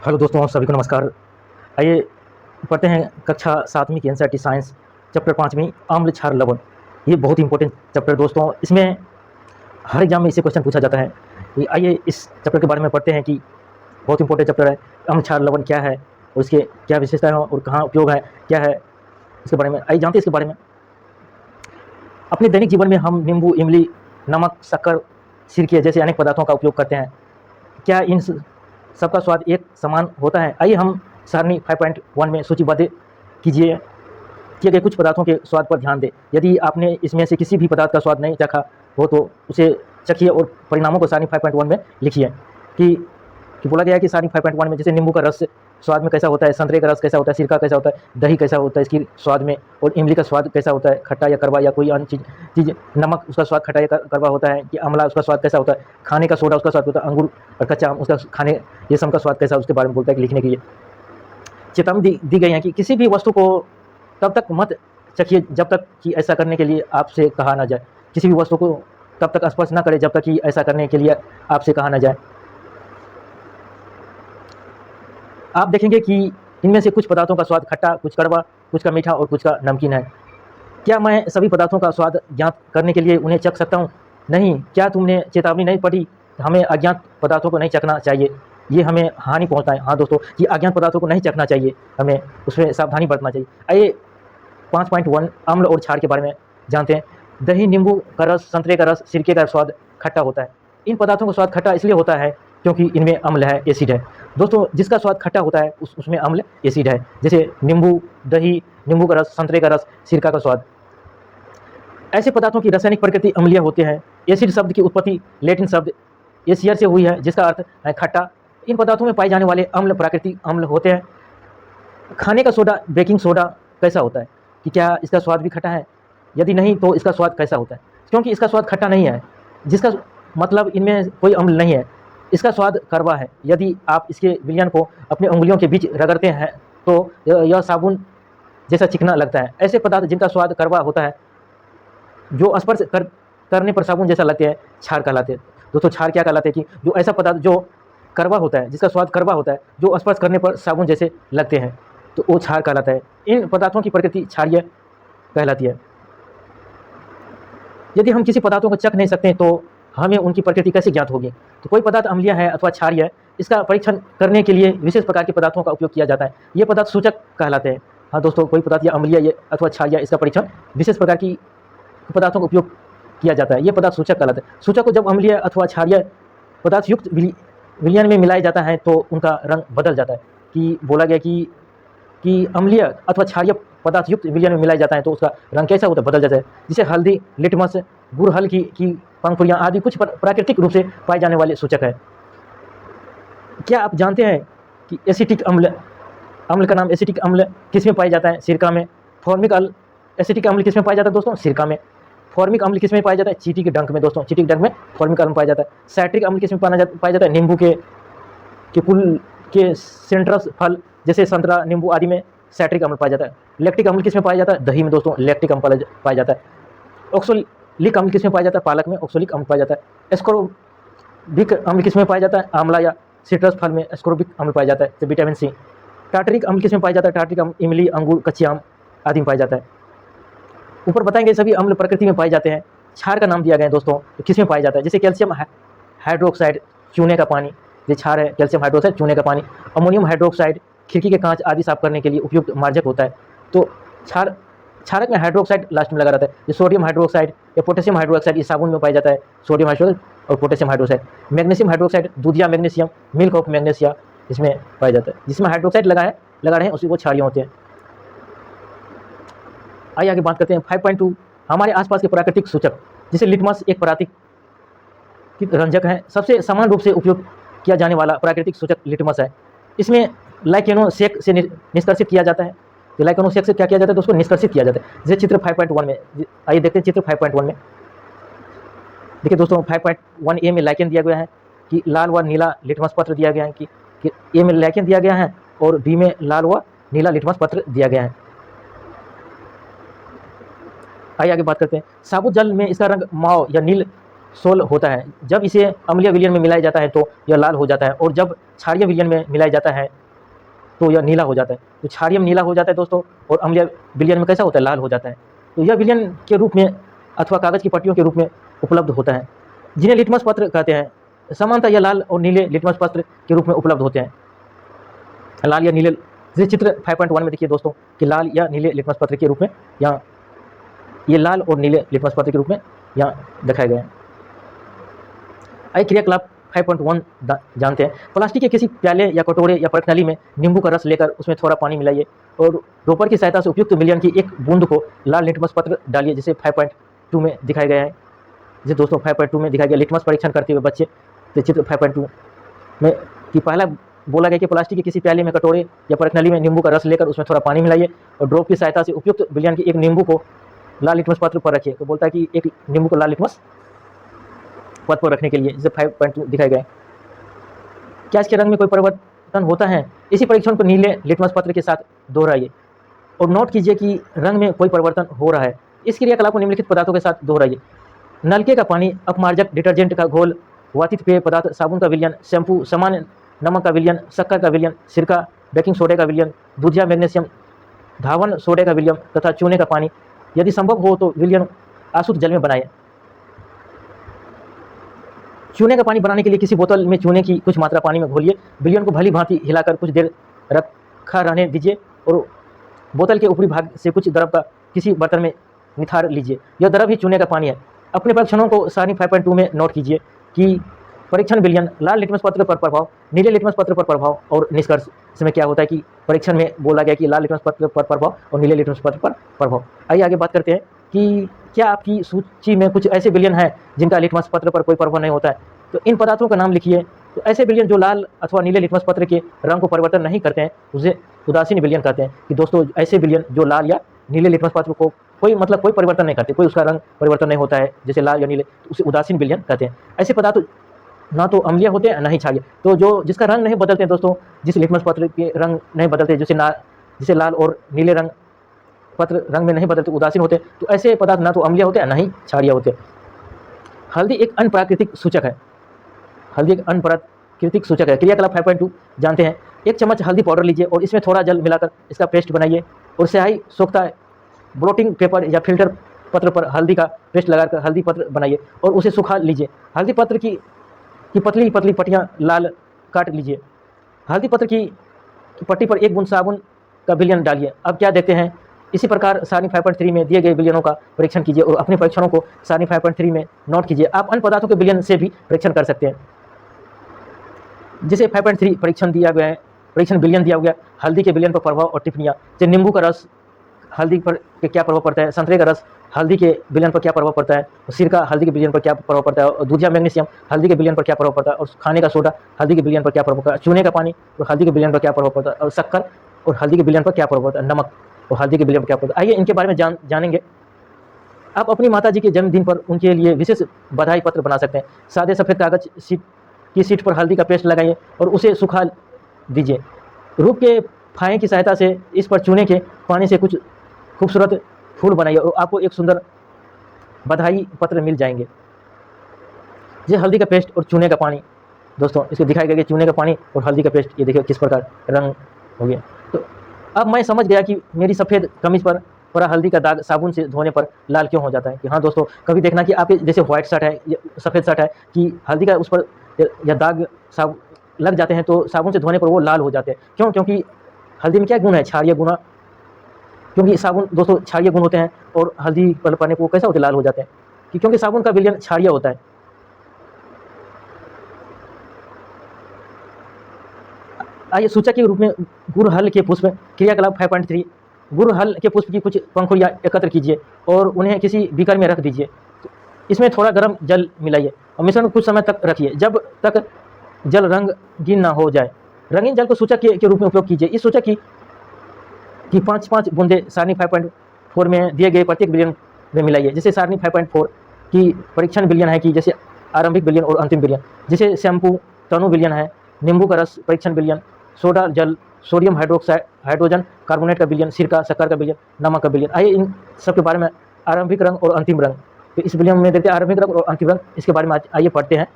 Hello दोस्तों, सभी को नमस्कार। आइए पढ़ते हैं कक्षा 7वीं की एनसीईआरटी साइंस चैप्टर 5वीं आम्ल क्षार लवण। ये बहुत ही इंपॉर्टेंट चैप्टर दोस्तों, इसमें हर एग्जाम में इससे क्वेश्चन पूछा जाता है। आइए इस चैप्टर के बारे में पढ़ते हैं कि बहुत इंपॉर्टेंट चैप्टर है। अम्ल क्षार लवण क्या है और इसके क्या विशेषताएं हैं और कहाँ उपयोग है, क्या है इसके बारे में आइए जानते हैं। इसके बारे में अपने दैनिक जीवन में हम नींबू, इमली, नमक, शक्कर, सिरके जैसे अनेक पदार्थों का उपयोग करते हैं। क्या इन सबका स्वाद एक समान होता है? आइए हम सारणी 5.1 में सूचीबद्ध किए गए कुछ पदार्थों के स्वाद पर ध्यान दें। यदि आपने इसमें से किसी भी पदार्थ का स्वाद नहीं चखा हो तो उसे चखिए और परिणामों को सारणी 5.1 में लिखिए। कि बोला गया है कि सारणी 5.1 में जैसे नींबू का रस स्वाद में कैसा होता है, संतरे का रस कैसा होता है, सिरका कैसा होता है, दही कैसा होता है इसकी स्वाद में, और इमली का स्वाद कैसा होता है, खट्टा या कड़वा या कोई अन्य चीज़। नमक उसका स्वाद खट्टा या कड़वा होता है कि अमला उसका स्वाद कैसा होता है, खाने का सोडा उसका स्वाद होता है, अंगूर और कच्चा आम उसका खाने ये सब का स्वाद कैसा है उसके बारे में बोलता है कि लिखने की चेतावनी दी गई है कि किसी भी वस्तु को तब तक मत चखिए जब तक कि ऐसा करने के लिए आपसे कहा ना जाए। किसी भी वस्तु को तब तक स्पर्श ना करें जब तक कि ऐसा करने के लिए आपसे कहा ना जाए। आप देखेंगे कि इनमें से कुछ पदार्थों का स्वाद खट्टा, कुछ कड़वा, कुछ का मीठा और कुछ का नमकीन है। क्या मैं सभी पदार्थों का स्वाद ज्ञात करने के लिए उन्हें चख सकता हूँ? नहीं। क्या तुमने चेतावनी नहीं पढ़ी? हमें अज्ञात पदार्थों को नहीं चखना चाहिए, ये हमें हानि पहुँचता है। हाँ दोस्तों, ये अज्ञात पदार्थों को नहीं चखना चाहिए, हमें उसमें सावधानी बरतना चाहिए। आइए 5.1 अम्ल और क्षार के बारे में जानते हैं। दही, नींबू का रस, संतरे का रस, सिरके का स्वाद खट्टा होता है। इन पदार्थों का स्वाद खट्टा इसलिए होता है क्योंकि इनमें अम्ल है, एसिड है। दोस्तों, जिसका स्वाद खट्टा होता है उसमें अम्ल, एसिड है। जैसे नींबू, दही, नींबू का रस, संतरे का रस, सिरका का स्वाद। ऐसे पदार्थों की रासायनिक प्रकृति अम्लीय होते हैं। एसिड शब्द की उत्पत्ति लैटिन शब्द एसियर से हुई है जिसका अर्थ है खट्टा। इन पदार्थों में पाए जाने वाले अम्ल प्राकृतिक अम्ल होते हैं। खाने का सोडा, बेकिंग सोडा कैसा होता है कि क्या इसका स्वाद भी खट्टा है? यदि नहीं तो इसका स्वाद कैसा होता है? क्योंकि इसका स्वाद खट्टा नहीं है, जिसका मतलब इनमें कोई अम्ल नहीं है। इसका स्वाद कड़वा है। यदि आप इसके विलयन को अपनी उंगलियों के बीच रगड़ते हैं तो यह साबुन जैसा चिकना लगता है। ऐसे पदार्थ जिनका स्वाद कड़वा होता है, जो स्पर्श करने पर साबुन जैसा लगते हैं, क्षार कहलाते हैं। दोस्तों, क्षार क्या कहलाते हैं कि जो ऐसा पदार्थ जो कड़वा होता है, जिसका स्वाद कड़वा होता है, जो स्पर्श करने पर साबुन जैसे लगते हैं, तो वो क्षार कहलाता है। इन पदार्थों की प्रकृति क्षारीय कहलाती है। यदि हम किसी पदार्थों को चख नहीं सकते तो हमें उनकी प्रकृति कैसे ज्ञात होगी? तो कोई पदार्थ अम्लीय है अथवा क्षारीय है, इसका परीक्षण करने के लिए विशेष प्रकार के पदार्थों का उपयोग किया जाता है। ये पदार्थ सूचक कहलाते हैं। हाँ दोस्तों, कोई पदार्थ या अम्लीय अथवा क्षारीय, इसका परीक्षण विशेष प्रकार की पदार्थों का उपयोग किया जाता है। ये पदार्थ सूचक कहलाते हैं। सूचक को जब अम्लीय अथवा क्षारीय पदार्थ युक्त विलयन में मिलाया जाता है तो उनका रंग बदल जाता है। कि बोला गया कि अम्लीय अथवा क्षारीय पदार्थ युक्त विलयन में मिलाया जाता है तो उसका रंग कैसा होता है? बदल जाता है। जैसे हल्दी, लिटमस, गुड़हल की पंखुड़ियाँ आदि कुछ प्राकृतिक रूप से पाए जाने वाले सूचक है। क्या आप जानते हैं कि एसिटिक अम्ल का नाम एसिटिक अम्ल किस में पाया जाता है? सिरका में। फॉर्मिक एसिटिक अम्ल किस में पाया जाता है दोस्तों? सिरका में। फॉर्मिक अम्ल किस में पाया जाता है? चींटी के डंक में। दोस्तों, चींटी के डंक में फॉर्मिक अम्ल पाया जाता है। साइट्रिक अम्ल किस में पाया जाता है? नींबू के फूल के सेंट्रस फल जैसे संतरा, नींबू आदि में साइट्रिक अम्ल पाया जाता है। लैक्टिक अम्ल किस में पाया जाता है? दही में। दोस्तों, लैक्टिक अम्ल पाया जाता है। ऑक्सोलिक अम्ल किस में पाया जाता है? पालक में ऑक्सोलिक अम्ल पाया जाता है। एस्कोर्बिक अम्ल किस में पाया जाता है? आंवला या सिट्रस फल में एस्कोर्बिक अम्ल पाया जाता है। Vitamin C. टार्टरिक अम्ल किस में पाया जाता है? टार्टरिक अम्ल इमली, अंगूर, कच्चे आम आदि में पाया जाता है। ऊपर बताएंगे सभी अम्ल प्रकृति में पाए जाते हैं। क्षार का नाम दिया गया है दोस्तों, तो किस में पाया जाता है? जैसे कैल्शियम हाइड्रोक्साइड, चूने का पानी, ये क्षार है। कैल्शियम हाइड्रोक्साइड, चूने का पानी। अमोनियम हाइड्रोक्साइड, खिड़की के कांच आदि साफ करने के लिए उपयुक्त मार्जक होता है। तो क्षारक में हाइड्रोक्साइड लास्ट में लगा रहता है। ये सोडियम हाइड्रोक्साइड या पोटेशियम हाइड्रोक्साइड इस साबुन में पाया जाता है। सोडियम हाइड्रोक्साइड और पोटेशियम हाइड्रोक्साइड। मैग्नीशियम हाइड्रोक्साइड, दूधिया मैग्नीशियम, मिल्क ऑफ मैग्नीशिया, इसमें पाया जाता है। जिसमें हाइड्रोक्साइड लगा रहे हैं उसी वो क्षारीय होते हैं। आइए आगे बात करते हैं 5.2 हमारे आसपास के प्राकृतिक सूचक। जैसे लिटमस एक प्राकृतिक रंजक है। सबसे समान रूप से उपयोग किया जाने वाला प्राकृतिक सूचक लिटमस है। इसमें लाइकेनोसेक से निष्कर्षित किया जाता है। तो लाइकेनोसेक से क्या किया जाता है दोस्तों? निष्कर्षित किया जाता है। जैसे चित्र 5.1 में, आइए देखते हैं चित्र 5.1 में। देखिए दोस्तों, 5.1 ए में लाइकेन दिया गया है कि लाल व नीला लिटमस पत्र दिया गया है कि ए में लाइकेन दिया गया है और बी में लाल व नीला लिटमस पत्र दिया गया है। आइए आगे बात करते हैं। साबुत जल में इसका रंग माव या नील सोल होता है। जब इसे अम्लीय विलयन में मिलाया जाता है तो यह लाल हो जाता है, और जब क्षारीय विलयन में मिलाया जाता है तो यह नीला हो जाता है। तो क्षारीय में नीला हो जाता है दोस्तों, और अम्लीय विलयन में कैसा होता है? लाल हो जाता है। तो यह विलयन के रूप में अथवा कागज़ की पट्टियों के रूप में उपलब्ध होता है, जिन्हें लिटमस पत्र कहते हैं। सामान्यतः यह लाल और नीले लिटमस पत्र के रूप में उपलब्ध होते हैं। लाल या नीले, जैसे चित्र 5.1 में देखिए दोस्तों कि लाल या नीले लिटमस पत्र के रूप में यहाँ ये लाल और नीले लिटमस पत्र के रूप में यहाँ दिखाए गए हैं। आइए क्रियाकलाप 5.1 जानते हैं। प्लास्टिक के किसी प्याले या कटोरे या परखनली में नींबू का रस लेकर उसमें थोड़ा पानी मिलाइए और रोपर की सहायता से उपयुक्त विलयन की एक बूंद को लाल लिटमस पत्र डालिए, जिसे 5.2 में दिखाया गया है। जैसे दोस्तों 5.2 में दिखाया गया लिटमस परीक्षण करते हुए बच्चे, तो चित्र 5.2 में कि पहला बोला गया कि प्लास्टिक के किसी प्याले में, कटोरे या परखनली में नींबू का रस लेकर उसमें थोड़ा पानी मिलाइए और ड्रॉप की सहायता से उपयुक्त विलयन की एक नींबू को लाल लिटमस पत्र पर रखिए। तो बोलता है कि एक नींबू को लाल लिटमस पत्र पर रखने के लिए, जैसे 5.2 दिखाया गया है। क्या इसके रंग में कोई परिवर्तन होता है? इसी परीक्षण को नीले लिटमस पत्र के साथ दोहराइए और नोट कीजिए कि रंग में कोई परिवर्तन हो रहा है। इस क्रियाकलाप को निम्नलिखित पदार्थों के साथ दोहराइए। नलके का पानी, अपमार्जक, डिटर्जेंट का घोल, वातित पेय पदार्थ, साबुन का विलयन, शैम्पू, सामान्य नमक का विलयन, शक्कर का विलयन, सिरका, बेकिंग सोडे का विलयन, दूधिया मैग्नीशियम, धावन सोडे का विलयन तथा चूने का पानी। यदि संभव हो तो विलयन आशुद्ध जल में बनाएं। चूने का पानी बनाने के लिए किसी बोतल में चूने की कुछ मात्रा पानी में घोलिए, विलयन को भली भांति हिलाकर कुछ देर रखा रहने दीजिए और बोतल के ऊपरी भाग से कुछ द्रव का किसी बर्तन में निथार लीजिए। यह द्रव ही चूने का पानी है। अपने परीक्षणों को सारणी 5.2 में नोट कीजिए कि परीक्षण विलयन, लाल लिटमस पत्र पर प्रभाव, नीले लिटमस पत्र पर प्रभाव और निष्कर्ष। इसमें क्या होता है कि परीक्षण में बोला गया कि लाल लिटमस पत्र पर प्रभाव और नीले लिटमस पत्र पर प्रभाव। आइए आगे बात करते हैं कि क्या आपकी सूची में कुछ ऐसे विलयन हैं जिनका लिटमस पत्र पर कोई प्रभाव नहीं होता है? तो इन पदार्थों का नाम लिखिए। तो ऐसे विलयन जो लाल अथवा नीले लिटमस पत्र के रंग को परिवर्तन नहीं करते हैं उसे उदासीन विलयन कहते हैं। कि दोस्तों ऐसे विलयन जो लाल या नीले लिटमस पत्र को कोई परिवर्तन नहीं करते, कोई उसका रंग परिवर्तन नहीं होता है, जैसे लाल या नीले, तो उसे उदासीन विलयन कहते हैं। ऐसे पदार्थ ना तो अम्लीय होते हैं ना ही क्षारीय। तो जो जिसका रंग नहीं बदलते हैं दोस्तों, जिस लिटमस पत्र के रंग नहीं बदलते, जैसे लाल और नीले रंग पत्र रंग में नहीं बदलते, उदासीन होते, तो ऐसे पदार्थ ना तो अम्लीय होते हैं ना ही क्षारीय होते। हल्दी एक अन्य प्राकृतिक सूचक है। हल्दी एक अन्य प्राकृतिक सूचक है। क्रियाकलाप 5.2 जानते हैं। 1 चम्मच हल्दी पाउडर लीजिए और इसमें थोड़ा जल मिलाकर इसका पेस्ट बनाइए और स्याही सोखता ब्लोटिंग पेपर या फिल्टर पत्र पर हल्दी का पेस्ट लगाकर हल्दी पत्र बनाइए और उसे सुखा लीजिए। हल्दी पत्र की पतली पतली पट्टियाँ लाल काट लीजिए। हल्दी पत्र की पट्टी पर 1 बूंद साबुन का विलयन डालिए। अब क्या देखते हैं? इसी प्रकार सारणी 5.3 में दिए गए विलयनों का परीक्षण कीजिए और अपने परीक्षणों को सारणी 5.3 में नोट कीजिए। आप अन्य पदार्थों के विलयन से भी परीक्षण कर सकते हैं। जिसे 5.3 परीक्षण दिया गया है, परीक्षण विलयन दिया गया। हल्दी के विलयन पर प्रभाव और टिप्पणियाँ। जैसे नींबू का रस हल्दी पर क्या प्रभाव पड़ता है, संतरे का रस हल्दी के विलयन पर क्या प्रभाव पड़ता है, सिरका हल्दी के विलयन पर क्या प्रभाव पड़ता है, और दूधिया मैग्नीशियम हल्दी के विलयन पर क्या प्रभाव पड़ता है, और खाने का सोडा हल्दी के विलयन पर क्या प्रभाव पड़ता है, चूने का पानी और हल्दी के विलयन पर क्या प्रभाव पड़ता है, और शक्कर और हल्दी के विलयन पर क्या प्रभाव पड़ता है, नमक और हल्दी के विलयन पर क्या पड़ता है। आइए इनके बारे में जानेंगे। आप अपनी माताजी के जन्मदिन पर उनके लिए विशेष बधाई पत्र बना सकते हैं। सादे सफ़ेद कागज की शीट पर हल्दी का पेस्ट लगाइए और उसे सुखा दीजिए। रूप के फाहे की सहायता से इस पर चूने के पानी से कुछ खूबसूरत फूल बनाइए और आपको एक सुंदर बधाई पत्र मिल जाएंगे। ये हल्दी का पेस्ट और चूने का पानी, दोस्तों इसको दिखाया गया कि चूने का पानी और हल्दी का पेस्ट, ये देखिए किस प्रकार रंग हो गया। तो अब मैं समझ गया कि मेरी सफ़ेद कमीज पर पड़ा हल्दी का दाग साबुन से धोने पर लाल क्यों हो जाता है। कि हाँ दोस्तों, कभी देखना कि आपके जैसे व्हाइट शर्ट है, सफ़ेद शर्ट है, कि हल्दी का उस पर या दाग लग जाते हैं तो साबुन से धोने पर वो लाल हो जाते हैं। क्यों? क्योंकि हल्दी में क्या गुण है? क्षारीय गुण। क्योंकि साबुन दोस्तों क्षारीय गुण होते हैं और हल्दी पर पड़ने को कैसा होते हैं? लाल हो जाते हैं। कि क्योंकि साबुन का विलयन क्षारीय होता है। आइए सूचक के रूप में गुड़हल के पुष्प। क्रियाकलाप 5.3। गुड़हल के पुष्प की कुछ पंखुड़ियाँ एकत्र कीजिए और उन्हें किसी बीकर में रख दीजिए। इसमें थोड़ा गर्म जल मिलाइए और मिश्रण कुछ समय तक रखिए, जब तक जल रंगीन ना हो जाए। रंगीन जल को सूचक के रूप में उपयोग कीजिए। इस सूचक की 5-5 बूंदें सारणी 5.4 में दिए गए प्रत्येक विलयन में मिलाइए। जैसे सारणी 5.4 की परीक्षण विलयन है कि जैसे आरंभिक विलयन और अंतिम विलयन। जैसे शैम्पू तनु विलयन है, नींबू का रस परीक्षण विलयन, सोडा जल, सोडियम हाइड्रोक्साइड, हाइड्रोजन कार्बोनेट का विलयन, सिरका शक्कर का विलयन, नमक का विलयन। आइए इन सब के बारे में आरंभिक रंग और अंतिम रंग। तो इस वीडियो में देखते हैं आरंभिक रंग और अंतिम रंग, इसके बारे में आइए पढ़ते हैं।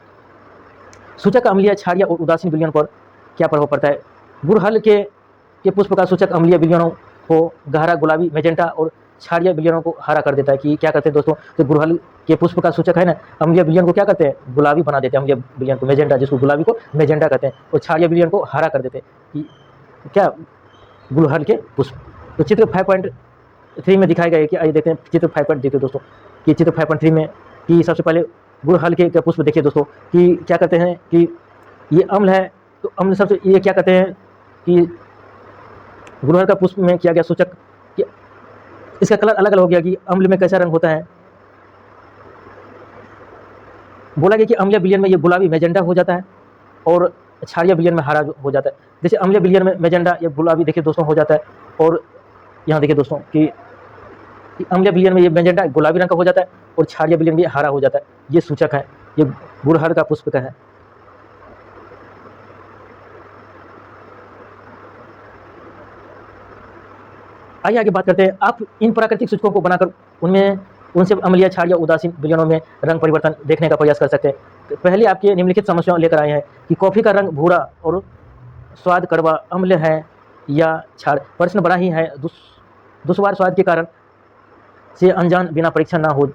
सूचक अम्लीय, क्षारीय और उदासीन विलयन पर क्या प्रभाव पड़ता है। गुड़हल के पुष्प का सूचक अम्लीय विलयनों को गहरा गुलाबी मैजेंटा और क्षारीय विलयनों को हरा कर देता है। कि क्या करते हैं दोस्तों, तो गुड़हल के पुष्प का सूचक है ना, अम्लीय विलयन को क्या करते हैं, गुलाबी बना देते हैं, अम्लीय विलयन को मैजेंटा, जिसको गुलाबी को मैजेंटा कहते हैं, और क्षारीय विलयन को हरा कर देते हैं। कि क्या, गुड़हल के पुष्प। तो चित्र 5.3 में दिखाया गया है कि आइए देखते हैं चित्र 5. देखिए दोस्तों कि चित्र 5.3 में कि सबसे पहले गुड़हल के पुष्प देखिए दोस्तों कि क्या कहते हैं कि ये अम्ल है। तो अम्ल सबसे ये क्या कहते हैं कि गुड़हल का पुष्प में किया गया सूचक कि इसका कलर अलग अलग हो गया कि अम्ल में कैसा रंग होता है। बोला गया कि अम्लीय विलयन में ये गुलाबी मैजेंटा हो जाता है और क्षारीय विलयन में हरा हो जाता है। जैसे अम्लीय विलयन में मैजेंटा ये गुलाबी देखिए दोस्तों हो जाता है, और यहाँ देखिए दोस्तों कि अम्लीय विलयन में ये मैजेंटा गुलाबी रंग का हो जाता है और क्षारीय विलयन में ये हरा हो जाता है। ये सूचक है, ये गुड़हल का पुष्प का है। आइए आगे बात करते हैं। आप इन प्राकृतिक सूचकों को बनाकर उनसे अम्लीय, क्षारीय, उदासीन विलयनों में रंग परिवर्तन देखने का प्रयास कर सकते हैं। तो पहले आपके निम्नलिखित समस्याओं लेकर आए हैं कि कॉफ़ी का रंग भूरा और स्वाद कड़वा अम्ल है या क्षार। प्रश्न बड़ा ही है, दुश्वार स्वाद के कारण से अनजान बिना परीक्षण ना हो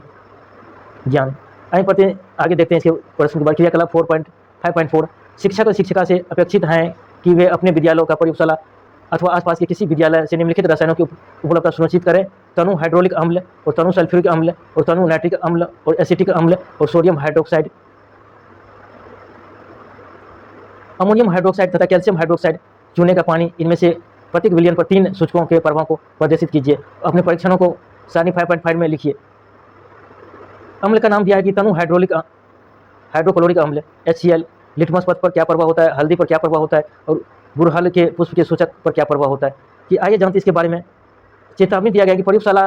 ज्ञान। आइए पढ़ते हैं, आगे देखते हैं इसके प्रश्न के बाद। क्रियाकलाप 4.5.4 शिक्षक और शिक्षिका से अपेक्षित हैं कि वे अपने विद्यालयों का प्रयोगशाला अथवा आसपास के किसी विद्यालय से निम्नलिखित रसायनों की उपलब्धता सुनिश्चित करें। तनु हाइड्रोलिक अम्ल और तनु सल्फ्यूरिक अम्ल और तनु नाइट्रिक अम्ल और एसिटिक अम्ल और सोडियम हाइड्रोक्साइड, अमोनियम हाइड्रोक्साइड तथा कैल्शियम हाइड्रोक्साइड, चूने का पानी, इनमें से प्रत्येक विलयन पर 3 सूचकों के प्रभाव को प्रदर्शित कीजिए। अपने परीक्षणों को सारणी 5.5 में लिखिए। अम्ल का नाम दिया है कि तनु हाइड्रोक्लोरिक अम्ल HCl। लिटमस पत्र पर क्या प्रभाव होता है, हल्दी पर क्या प्रभाव होता है और गुड़हल के पुष्प के सूचक पर क्या प्रभाव होता है। कि आइए जानते इसके बारे में। चेतावनी दिया गया कि प्रयोगशाला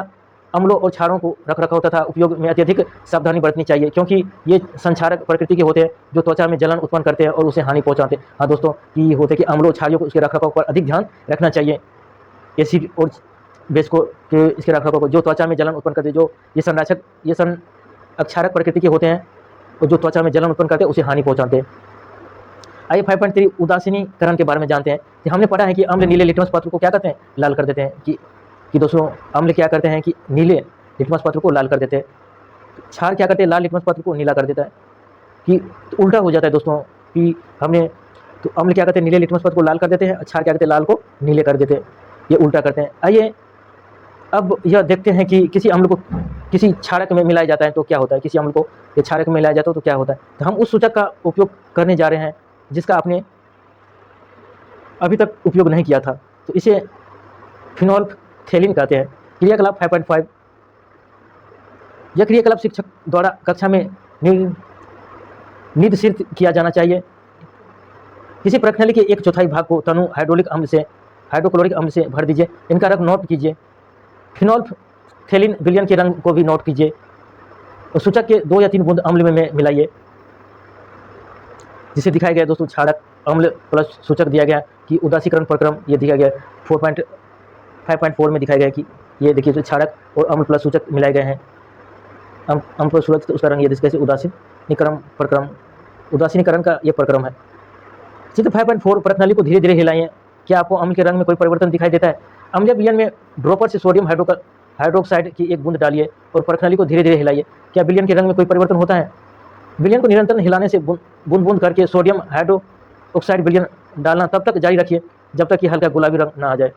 अम्लों और क्षारों को रखरखाव तथा उपयोग में अत्यधिक सावधानी बरतनी चाहिए, क्योंकि ये संक्षारक प्रकृति के होते हैं जो त्वचा में जलन उत्पन्न करते हैं और उसे हानि पहुंचाते हैं। हाँ दोस्तों, कि होते हैं कि अम्लों क्षारियों को उसके रखरखाव पर अधिक ध्यान रखना चाहिए। एसिड और बेस को के इसके रखरखाव को जो त्वचा में जलन उत्पन्न करते हैं, जो ये अक्षारक प्रकृति के होते हैं और जो त्वचा में जलन उत्पन्न करते हैं उसे हानि पहुँचाते हैं। आइए 5.3 उदासीनीकरण के बारे में जानते हैं। कि हमने पढ़ा है कि अम्ल नीले लिटमस पत्र को क्या करते हैं, लाल कर देते हैं। कि दोस्तों अम्ल क्या करते हैं कि नीले लिटमस पत्र को लाल कर देते हैं। क्षार क्या करते हैं, लाल लिटमस पत्र को नीला कर देता है। कि तो उल्टा हो जाता है दोस्तों कि हमने तो अम्ल क्या करते हैं, नीले लिटमस पत्र को लाल कर देते हैं, क्षार क्या करते हैं, लाल को नीले कर देते हैं। ये उल्टा करते हैं। आइए अब यह देखते हैं कि किसी अम्ल को किसी क्षारक में मिलाया जाता है तो क्या होता है। किसी अम्ल को ये क्षारक में मिलाया जाता है तो क्या होता है। तो हम उस सूचक का उपयोग करने जा रहे हैं जिसका आपने अभी तक उपयोग नहीं किया था। तो इसे फिनोल्फथेलिन कहते हैं। क्रियाकलाप 5.5 यह क्रियाकलाप शिक्षक द्वारा कक्षा में निर्देशित किया जाना चाहिए। किसी प्रश्नावली के 1/4 भाग को तनु हाइड्रोक्लोरिक अम्ल से भर दीजिए। इनका रंग नोट कीजिए। फिनोल्फथेलिन विलयन के रंग को भी नोट कीजिए और सूचक के 2 या 3 बूंद अम्ल में मिलाइए, जिसे दिखाया गया दोस्तों क्षारक अम्ल प्लस सूचक दिया गया कि उदासीकरण प्रक्रम ये दिया गया 4.5.4 में दिखाया गया कि ये देखिए तो क्षारक और अम्ल प्लस सूचक मिलाए गए हैं। अम्ल प्लस सूचक तो उसका रंग ये कैसे उदासीनीकरण का ये प्रक्रम है। चित्र 5.4 प्रश्नावली को धीरे धीरे हिलाइए। क्या आपको अम्ल के रंग में कोई परिवर्तन दिखाई देता है। अम्लीय विलयन में ड्रॉपर से सोडियम हाइड्रोक्साइड की 1 बूंद डालिए और प्रश्नावली को धीरे धीरे हिलाइए। क्या विलयन के रंग में कोई परिवर्तन होता है। विलयन को निरंतर हिलाने से बूंद बूंद करके सोडियम हाइड्रोक्साइड विलयन डालना तब तक जारी रखिए जब तक कि हल्का गुलाबी रंग ना आ जाए।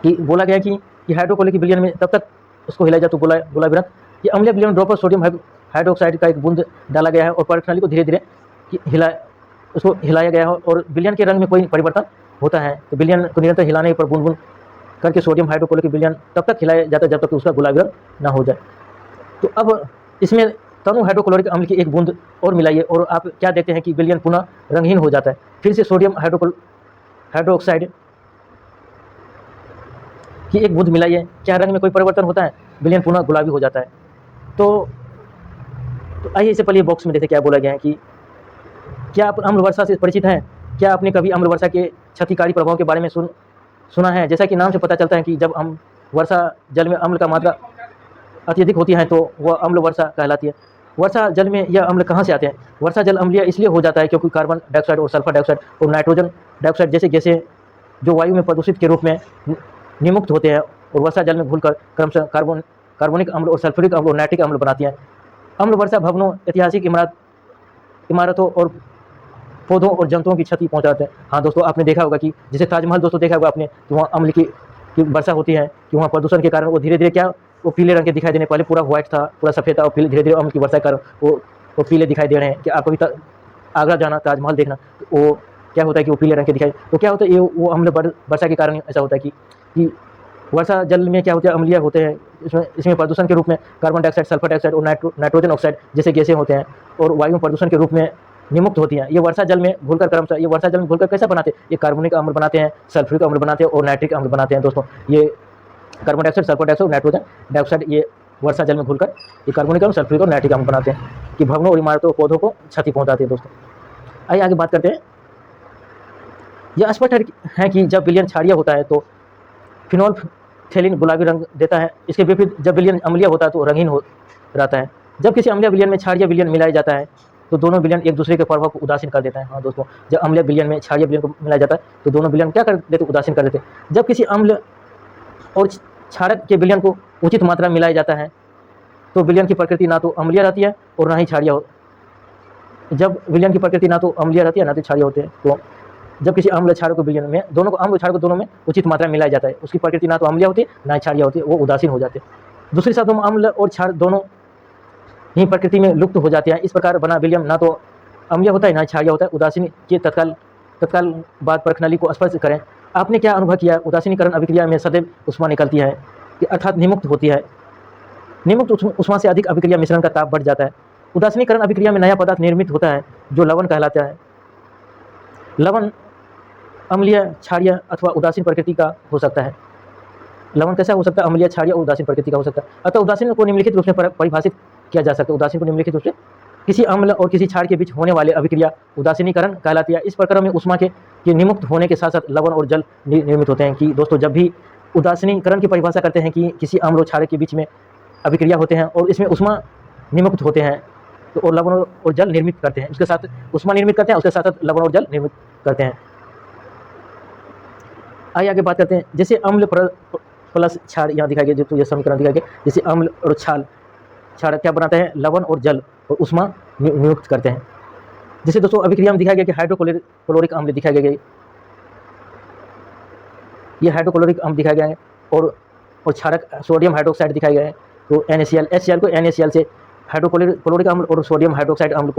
कि बोला गया कि हाइड्रोक्लोरिक विलयन में तब तक उसको हिलाया जाए तो गुलाबी रंग। ये अम्लीय विलयन में ड्रॉपर सोडियम हाइड्रोक्साइड का 1 बूंद डाला गया है और प्रश्नावली को धीरे धीरे उसको हिलाया गया है और विलयन के रंग में कोई परिवर्तन होता है। तो विलयन को निरंतर हिलाने पर बूंद बूंद करके सोडियम हाइड्रोक्लोरिक विलयन तब तक हिलाया जाता है जब तक कि उसका गुलाबी रंग ना हो जाए। तो अब इसमें तनु हाइड्रोक्लोरिक अम्ल की 1 बूंद और मिलाइए और आप क्या देखते हैं कि विलयन पुनः रंगहीन हो जाता है। फिर से सोडियम हाइड्रोक्साइड की 1 बूंद मिलाइए। क्या रंग में कोई परिवर्तन होता है। विलयन पुनः गुलाबी हो जाता है। तो आइए इससे पहले बॉक्स में देखते क्या बोला गया है कि क्या आप अम्ल वर्षा से परिचित हैं। क्या आपने कभी अम्ल वर्षा के क्षतिकारी प्रभाव के बारे में सुना है। जैसा कि नाम से पता चलता है कि जब हम वर्षा जल में अम्ल का मात्रा अत्यधिक होती हैं तो वह अम्ल वर्षा कहलाती है। वर्षा जल में यह अम्ल कहाँ से आते हैं? वर्षा जल अम्लीय इसलिए हो जाता है क्योंकि कार्बन डाइऑक्साइड और सल्फर डाइऑक्साइड और नाइट्रोजन डाइऑक्साइड जैसे गैसें जो वायु में प्रदूषित के रूप में निमुक्त होते हैं और वर्षा जल में घुलकर क्रमशः कार्बनिक अम्ल और सल्फ्यूरिक अम्ल और नाइट्रिक अम्ल बनाती हैं। अम्ल वर्षा भवनों, ऐतिहासिक इमारतों और पौधों और जंतुओं की क्षति पहुंचाते हैं। हाँ दोस्तों, आपने देखा होगा कि जैसे ताजमहल दोस्तों देखा होगा आपने कि वहाँ अम्ल की वर्षा होती है कि वहाँ प्रदूषण के कारण वो धीरे-धीरे क्या वो पीले रंग के दिखाई देने, पहले पूरा व्हाइट था, पूरा सफ़ेद था और धीरे-धीरे अम्ल की वर्षा के कारण वो पीले दिखाई दे रहे हैं। कि आप कभी आगरा जाना, ताजमहल देखना, तो वो क्या होता है कि वो पीले रंग के दिखाई, तो क्या होता है ये वो अम्ल वर्षा के कारण ऐसा होता है कि वर्षा जल में क्या होता है, अम्लीय होते हैं। इसमें प्रदूषण के रूप में कार्बन डाइऑक्साइड, सल्फर डाइऑक्साइड और नाइट्रोजन ऑक्साइड जैसे गैसें होते हैं और वायु प्रदूषण के रूप में निमुक्त होती हैं। ये वर्षा जल में घुलकर क्रमशः ये वर्षा जल में घुलकर कैसा बनाते हैं? ये कार्बनिक अम्ल बनाते हैं, सल्फ्यूरिक अम्ल बनाते हैं और नाइट्रिक अम्ल बनाते हैं। दोस्तों ये carbon dioxide, sulphur dioxide, nitrogen dioxide ये वर्षा जल में घुलकर ये कार्बनिक अम्ल, सल्फ्यूरिक और नाइट्रिक अम्ल बनाते हैं कि भवनों और इमारतों और पौधों को क्षति पहुंचाते हैं। दोस्तों आइए आगे बात करते हैं। यह स्पष्ट है कि जब विलयन क्षारीय होता है तो फिनोल्फथेलिन गुलाबी रंग देता है। इसके विपरीत जब विलयन अम्लीय होता है तो रंगीन हो रहता है। जब किसी अम्लीय विलयन में क्षारीय विलयन मिलाया जाता है तो दोनों विलयन एक दूसरे के प्रभाव को उदासीन कर देता है। हाँ दोस्तों, जब अम्लीय विलयन में क्षारीय विलयन को मिलाया जाता है तो दोनों विलयन क्या कर देते? उदासीन कर देते हैं। जब किसी अम्ल और क्षारक के विलयन को उचित मात्रा में मिलाया जाता है तो विलयन की प्रकृति ना तो अम्लीय रहती है और ना ही क्षारीय हो। जब विलयन की प्रकृति ना तो अम्लीय रहती है ना तो क्षारीय होते हैं, तो जब किसी अम्ल क्षारक विलयन में दोनों को अम्ल क्षारक दोनों में उचित मात्रा में मिलाया जाता है, उसकी प्रकृति ना तो अम्लीय होती है ना क्षारीय होती है, वो उदासीन हो जाते हैं। दूसरे शब्दों में अम्ल और क्षार दोनों ही प्रकृति में लुप्त हो जाते हैं। इस प्रकार बना विलयन ना तो अम्लीय होता है ना क्षारीय होता है। उदासीन के तत्काल बाद प्रणाली को स्पर्श करें। आपने क्या अनुभव किया? उदासीनीकरण अभिक्रिया में सदैव उष्मा निकलती है कि अर्थात निमुक्त होती है। निमुक्त उष्मा से अधिक अभिक्रिया मिश्रण का ताप बढ़ जाता है। उदासीनीकरण अभिक्रिया में नया पदार्थ निर्मित होता है जो लवण कहलाता है। लवण अम्लीय, क्षारीय अथवा उदासीन प्रकृति का हो सकता है। लवण कैसा हो सकता है? अम्लीय, क्षारीय और उदासीन प्रकृति का हो सकता है। अतः उदासीन को निम्नलिखित रूप से परिभाषित किया जा सकता है। उदासीन को निम्नलिखित रूप से किसी अम्ल और किसी क्षार के बीच होने वाले अभिक्रिया उदासीनीकरण कहलाती है। इस प्रक्रिया में उष्मा के निमुक्त होने के साथ साथ लवण और जल निर्मित होते हैं। कि दोस्तों जब भी उदासीनीकरण की परिभाषा करते हैं कि किसी अम्ल और क्षार के बीच में अभिक्रिया होते हैं और इसमें उष्मा निमुक्त होते हैं तो और लवण और जल निर्मित करते हैं, उसके साथ उष्मा निर्मित करते हैं, उसके साथ साथ लवण और जल निर्मित करते हैं। आइए आगे बात करते हैं। जैसे अम्ल प्लस क्षार यहाँ दिखाया गया, जो ये समीकरण दिखाया गया, जैसे अम्ल और क्षार क्या बनाते हैं? लवण और जल और उष्मा नियुक्त करते हैं। जैसे दोस्तों अभिक्रिया में दिखाया गया कि हाइड्रोक्लोरिक अम्ल दिखाया गया, ये हाइड्रोक्लोरिक अम्ल दिखाया गया है और क्षारक सोडियम हाइड्रोक्साइड दिखाया गया है। तो NaCl, HCl को NaCl से हाइड्रोक्लोरिक अम्ल और सोडियम हाइड्रोक्साइड अम्ल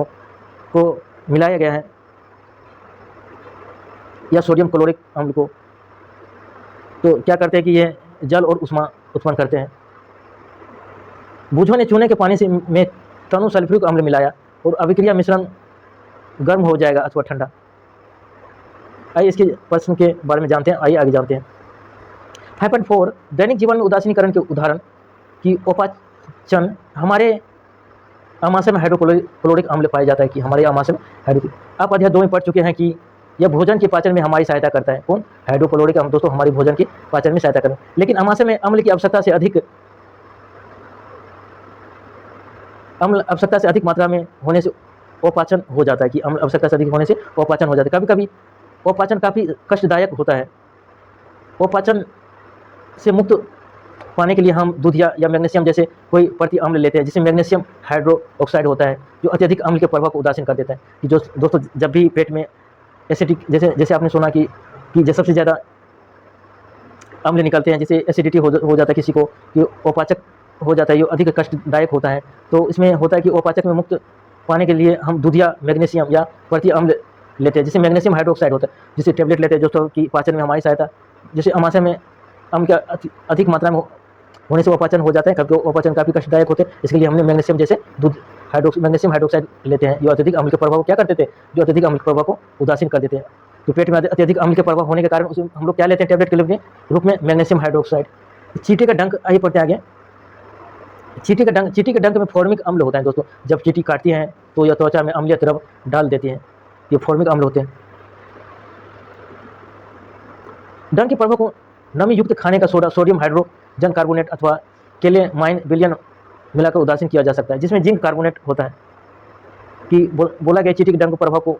को मिलाया गया है, या सोडियम क्लोरिक अम्ल को। तो क्या करते हैं कि ये जल और उष्मा उत्पन्न करते हैं। बूझों ने चूने के पानी से में टनु सल्फ्यूरिक अम्ल मिलाया और अभिक्रिया मिश्रण गर्म हो जाएगा अथवा ठंडा। आइए इसके प्रश्न के बारे में जानते हैं। आइए आगे जानते हैं। 5.4 दैनिक जीवन में उदासीनीकरण के उदाहरण की उपाचन। हमारे आमाशय में हाइड्रोक्लोरिक अम्ल पाया जाता है कि हमारे आमाशय में आप अध्याय 2 में पढ़ चुके हैं कि यह भोजन के पाचन में हमारी सहायता करता है। कौन? हाइड्रोक्लोरिक अम्ल दोस्तों हमारी भोजन के पाचन में सहायता करता है। लेकिन आमाशय में अम्ल की आवश्यकता से अधिक मात्रा में होने से अपाचन हो जाता है कि अम्ल आवश्यकता से अधिक होने से अपाचन हो जाता है। कभी कभी अपाचन काफ़ी कष्टदायक होता है। अपाचन से मुक्त पाने के लिए हम दूध या मैग्नीशियम जैसे कोई प्रति अम्ल लेते हैं, जिसमें मैग्नीशियम हाइड्रोक्साइड होता है जो अत्यधिक अम्ल के प्रभाव को उदासीन कर देता है। कि जो दोस्तों जब भी पेट में एसिडिक जैसे आपने सुना कि जब सबसे ज़्यादा अम्ल निकलते हैं, जैसे एसिडिटी हो जाता है किसी को, कि अपाचक हो जाता है, ये अधिक कष्टदायक होता है। तो इसमें होता है कि अपाचक में मुक्त पाने के लिए हम दूध या मैग्नीशियम या प्रति अम्ल लेते हैं, जिससे मैग्नीशियम हाइड्रोक्साइड होता है, जिसे टेबलेट लेते हैं दोस्तों कि पाचन में हमारी सहायता। जैसे आमाशय में अम्ल का अधिक मात्रा में होने से अपाचन हो जाता है, क्योंकि अपाचन काफ़ी कष्टदायक होते हैं। इसके लिए हमने मैग्नीशियम जैसे मैग्नीशियम हाइड्रोक्साइड लेते हैं, जो अत्यधिक अम्ल के प्रभाव को क्या करते थे? जो अत्यधिक अम्ल के प्रभाव को उदासीन कर देते हैं। तो पेट में अत्यधिक अम्ल के प्रभाव होने के कारण उसे हम लोग क्या लेते हैं टेबलेट के रूप में? Magnesium hydroxide. चींटी का डंक, आइए पढ़ते आगे। चींटी के डंक में फॉर्मिक अम्ल होता है दोस्तों। जब चींटी काटती हैं तो यह त्वचा में अम्लीय द्रव डाल देती हैं, ये फॉर्मिक अम्ल होते हैं। डंक के प्रभाव को नमी युक्त खाने का सोडा, सोडियम हाइड्रोजन कार्बोनेट अथवा केलेमाइन विलयन मिलाकर उदासीन किया जा सकता है, जिसमें जिंक कार्बोनेट होता है कि बोला गया चीटी के डंक प्रभाव को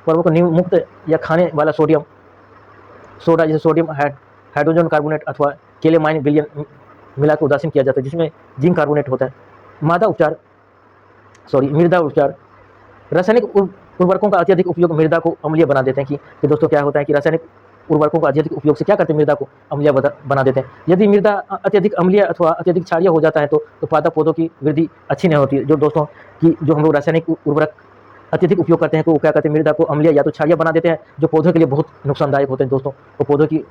मुक्त या खाने वाला सोडा जैसे सोडियम हाइड्रोजन कार्बोनेट अथवा केलेमाइन विलयन मिलाकर उदासीन किया जाता है, जिसमें जिंक कार्बोनेट होता है। मृदा उपचार। रासायनिक उर्वरकों का अत्यधिक उपयोग मृदा को अम्लीय बना देते हैं कि दोस्तों क्या होता है कि रासायनिक उर्वरकों का अत्यधिक उपयोग से क्या करते हैं, मृदा को अम्लीय बना देते हैं। यदि मृदा अत्यधिक अम्लीय अथवा अत्यधिक क्षारीय हो जाता है तो पादप पौधों की वृद्धि अच्छी नहीं होती है। जो दोस्तों कि जो हम लोग रासायनिक उर्वरक अत्यधिक उपयोग करते हैं तो वो क्या करते हैं, मृदा को अम्लीय या तो क्षारीय बना देते हैं, जो पौधों के लिए बहुत नुकसानदायक होते हैं दोस्तों। वो पौधों की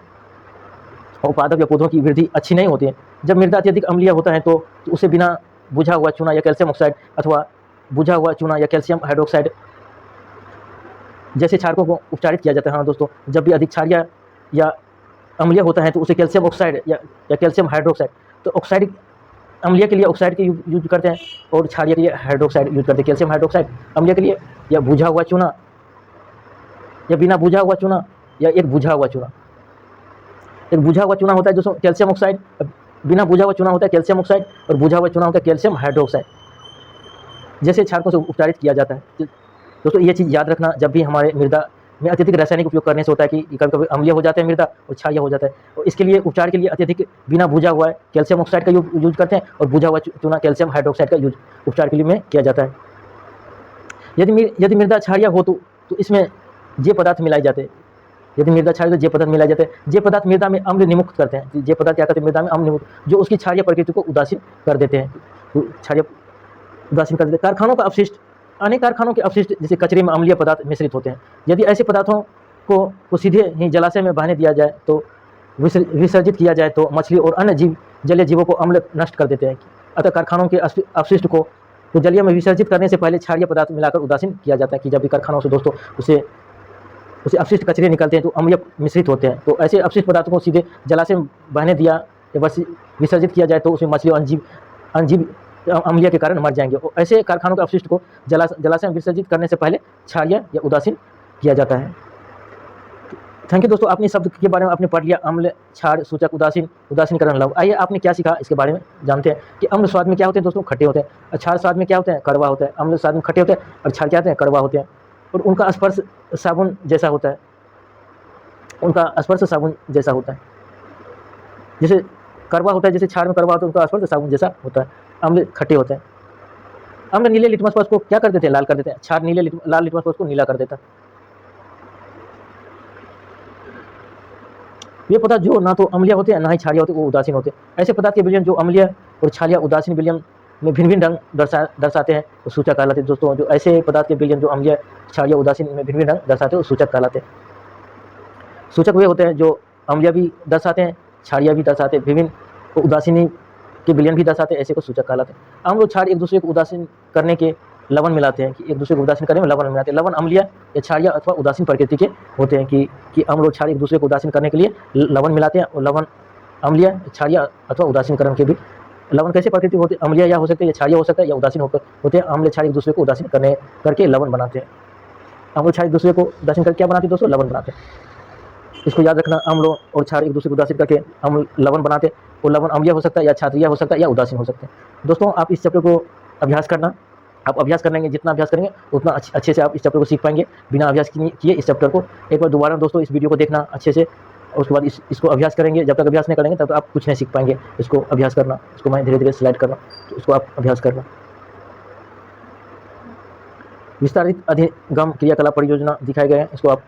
और पादप या पौधों की वृद्धि अच्छी नहीं होती है। जब मृदा अत्यधिक अम्लीय होता है तो उसे बिना बुझा हुआ चूना या कैल्शियम ऑक्साइड अथवा बुझा हुआ चूना या कैल्शियम हाइड्रोक्साइड जैसे क्षारकों को उपचारित किया जाता है। हाँ दोस्तों, जब भी अधिक क्षारीय या अम्लीय होता है तो उसे कैल्शियम ऑक्साइड या कैल्शियम हाइड्रोक्साइड, तो ऑक्साइड अम्लीय के लिए ऑक्साइड के यूज करते हैं और क्षारीय के लिए हाइड्रोक्साइड यूज करते हैं। कैल्शियम हाइड्रोक्साइड अम्लीय के लिए या बुझा हुआ चूना या बिना बुझा हुआ चूना या एक बुझा हुआ चूना। एक बुझा हुआ चूना होता है जो कैल्शियम ऑक्साइड, बिना बुझा हुआ चूना होता है कैल्शियम ऑक्साइड और बुझा हुआ चूना होता है कैल्शियम हाइड्रोक्साइड, जैसे क्षारकों से उपचारित किया जाता है। दोस्तों ये चीज़ याद रखना, जब भी हमारे मृदा में अत्यधिक रासायनिक उपयोग करने से होता है कि कभी कभी अम्लीय हो जाता है मृदा और क्षारीय हो जाता है। और इसके लिए उपचार के लिए अत्यधिक बिना बुझा हुआ कैल्शियम ऑक्साइड का यूज करते हैं और बुझा हुआ चूना कैल्शियम हाइड्रोक्साइड का यूज उपचार के लिए में किया जाता है। यदि मृदा क्षारीय हो तो इसमें जे पदार्थ मिलाए जाते हैं। यदि मृदा क्षारीय तो जे पदार्थ मिलाए जाते हैं। जे पदार्थ मृदा में अम्ल निमुक्त करते हैं। जे पदार्थ क्या करते हैं, मृदा में अम्ल निमुक्त, जो उसकी क्षारीय प्रकृति को उदासीन कर देते हैं। क्षारीय उदासीन कर देते हैं। कारखानों का अपशिष्ट, अनेक कारखानों के अपशिष्ट जैसे कचरे में अम्लीय पदार्थ मिश्रित होते हैं। यदि ऐसे पदार्थों को सीधे ही जलाशय में बहने दिया जाए तो विसर्जित किया जाए तो मछली और अन्य जलीय जीवों को अम्ल नष्ट कर देते हैं। अतः कारखानों के अपशिष्ट को तो जलीय में विसर्जित करने से पहले क्षारीय पदार्थ मिलाकर उदासीन किया जाता है कि जब भी कारखानों से दोस्तों उसे अपशिष्ट कचरे निकलते हैं तो अम्लीय मिश्रित होते हैं। तो ऐसे अपशिष्ट पदार्थों को सीधे जलाशय में बहने दिया या बस विसर्जित किया जाए तो उसमें मछली और अनजीव अम्लीय के कारण मर जाएंगे। और ऐसे कारखानों के अपशिष्ट को जलाशय में विसर्जित करने से पहले क्षारीय या उदासीन किया जाता है। थैंक यू दोस्तों, आपने शब्द के बारे में आपने पढ़ लिया, अम्ल, क्षार, सूचक, उदासीनीकरण, लव। आइए आपने क्या सीखा इसके बारे में जानते हैं कि अम्ल स्वाद में क्या होते हैं दोस्तों, खट्टे होते हैं। क्षार स्वाद में क्या होते हैं, कड़वा होता है। अम्ल स्वाद में खट्टे होते हैं और क्षार क्या होते हैं, कड़वा होते हैं। और उनका स्पर्श साबुन जैसा होता है। जैसे कड़वा होता है, जैसे क्षार में कड़वा होता है, उनका स्पर्श साबुन जैसा होता है। अम्ल खट्टे होते हैं। अम्ल नीले लिटमस पाउच को क्या कर देते हैं, लाल कर देते हैं। क्षार लाल लिटमस पाउच को नीला कर देता है। ये पदार्थ जो ना तो अम्लीय होते हैं ना ही क्षारीय होते, वो उदासीन होते हैं। ऐसे पदार्थ के विलयन जो अम्लीय और क्षारीय उदासीन विलयन में भिन्न भिन्न रंग दर्शाते हैं वो सूचक कहलाते हैं। दोस्तों जो ऐसे पदार्थ के विलयन जो अम्लीय, क्षारीय, उदासीन में भिन्न भिन्न रंग दर्शाते हैं वो सूचक कहलाते हैं। सूचक वे होते हैं जो अम्लीय भी दर्शाते हैं, क्षारीय भी दर्शाते हैं, विभिन्न उदासीनी के विलयन भी दर्शाते हैं, ऐसे को सूचक कहलाते हैं। अम्ल और क्षार एक दूसरे को उदासीन करने के लवण मिलाते हैं, कि एक दूसरे को उदासीन करने में लवण मिलाते हैं। लवण अम्लीय या क्षारीय अथवा उदासीन प्रकृति के होते हैं कि अम्ल और क्षार एक दूसरे को उदासीन करने के लिए लवण मिलाते हैं। और लवण अम्लीय, क्षारीय अथवा उदासीनकरण के भी लवण कैसे प्रकृति होते हैं, अम्लीय या हो सकते हैं या क्षारीय हो सकता है या उदासीन होते हैं। अम्ल क्षार एक दूसरे को उदासीन करके लवण बनाते हैं। अम्ल क्षार एक दूसरे को उदासीन करके क्या बनाते हैं दोस्तों, लवण बनाते हैं। इसको याद रखना, अम्ल और क्षार एक दूसरे को उदासीन करके अम्ल लवण बनाते हैं। और लवण अम्लीय हो सकता है या क्षारीय हो सकता है या उदासीन हो सकते हैं। दोस्तों आप इस चैप्टर को अभ्यास करना, आप अभ्यास करेंगे, जितना अभ्यास करेंगे उतना अच्छे से आप इस चैप्टर को सीख पाएंगे। बिना अभ्यास किए इस चैप्टर को एक बार दोबारा दोस्तों इस वीडियो को देखना अच्छे से, और उसके बाद इसको अभ्यास करेंगे। जब तक अभ्यास नहीं करेंगे तब तक आप कुछ नहीं सीख पाएंगे। इसको अभ्यास करना, इसको मैं धीरे धीरे स्लाइड करना, तो इसको आप अभ्यास करना। विस्तारित अधिगम क्रियाकलाप परियोजना दिखाए गए हैं, इसको आप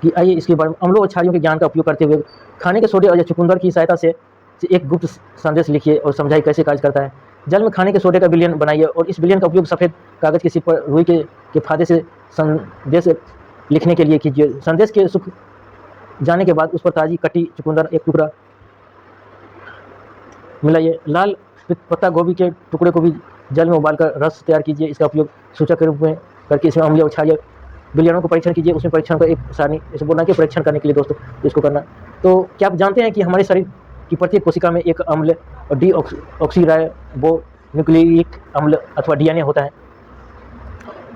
कि आइए इसके बारे में अम्लों और क्षारियों के ज्ञान का उपयोग करते हुए खाने के सोडे और चुकंदर की सहायता से एक गुप्त संदेश लिखिए और समझाइए कैसे कार्य करता है। जल में खाने के सोडे का विलयन बनाइए और इस विलयन का उपयोग सफ़ेद कागज की शीट पर रुई के फादे से संदेश लिखने के लिए कीजिए। संदेश के सुख जाने के बाद उस पर ताज़ी कटी चुकंदर एक टुकड़ा मिलाइए। लाल पत्ता गोभी के टुकड़े को भी जल में उबालकर रस तैयार कीजिए। इसका उपयोग सूचक के रूप में करके इसमें अम्लीय और क्षारीय विलयनों को परीक्षण कीजिए। उसमें परीक्षण का एक सारणी इसे बोलना कि परीक्षण करने के लिए दोस्तों इसको करना। तो क्या आप जानते हैं कि हमारे शरीर की प्रत्येक कोशिका में एक अम्ल और डीऑक्सीराइबोन्यूक्लिक अम्ल अथवा डीएनए होता है।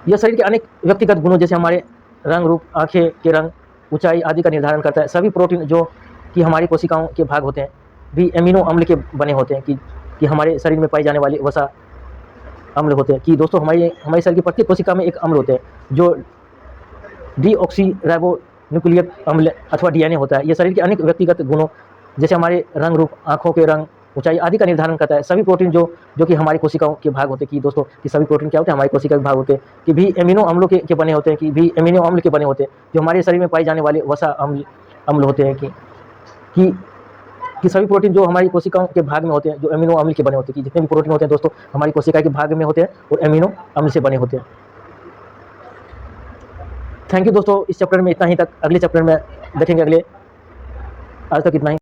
यह शरीर के अनेक व्यक्तिगत गुणों जैसे हमारे रंग, रूप, आँखें के रंग, ऊंचाई आदि का निर्धारण करता है। सभी प्रोटीन जो कि हमारी कोशिकाओं के भाग होते हैं भी एमिनो अम्ल के बने होते हैं, कि कि हमारे शरीर में पाई जाने वाले वसा अम्ल होते हैं। कि दोस्तों हमारे हमारे शरीर की प्रत्येक कोशिका में एक अम्ल होते हैं जो डीऑक्सीराइबोन्यूक्लिक अम्ल अथवा डीएनए होता है। ये शरीर के अनेक व्यक्तिगत गुणों जैसे हमारे रंग रूप, आँखों के रंग, ऊंचाई आदि का निर्धारण करता है। सभी प्रोटीन जो कि हमारी कोशिकाओं के भाग होते हैं, कि दोस्तों कि सभी प्रोटीन क्या होते हैं, हमारी कोशिका के भाग होते हैं, कि भी एमिनो अम्लों के बने होते हैं, कि भी एमिनो अम्ल के बने होते हैं, जो हमारे शरीर में पाए जाने वाले वसा अम्ल अम्ल होते हैं। कि कि सभी प्रोटीन जो हमारी कोशिकाओं के भाग में होते हैं, जो एमिनो अम्ल के बने होते हैं, कि जितने भी प्रोटीन होते हैं दोस्तों हमारी कोशिका के भाग में होते हैं और एमिनो अम्ल से बने होते हैं। थैंक यू दोस्तों, इस चैप्टर में इतना ही तक। अगले चैप्टर में देखेंगे अगले। आज तक इतना ही।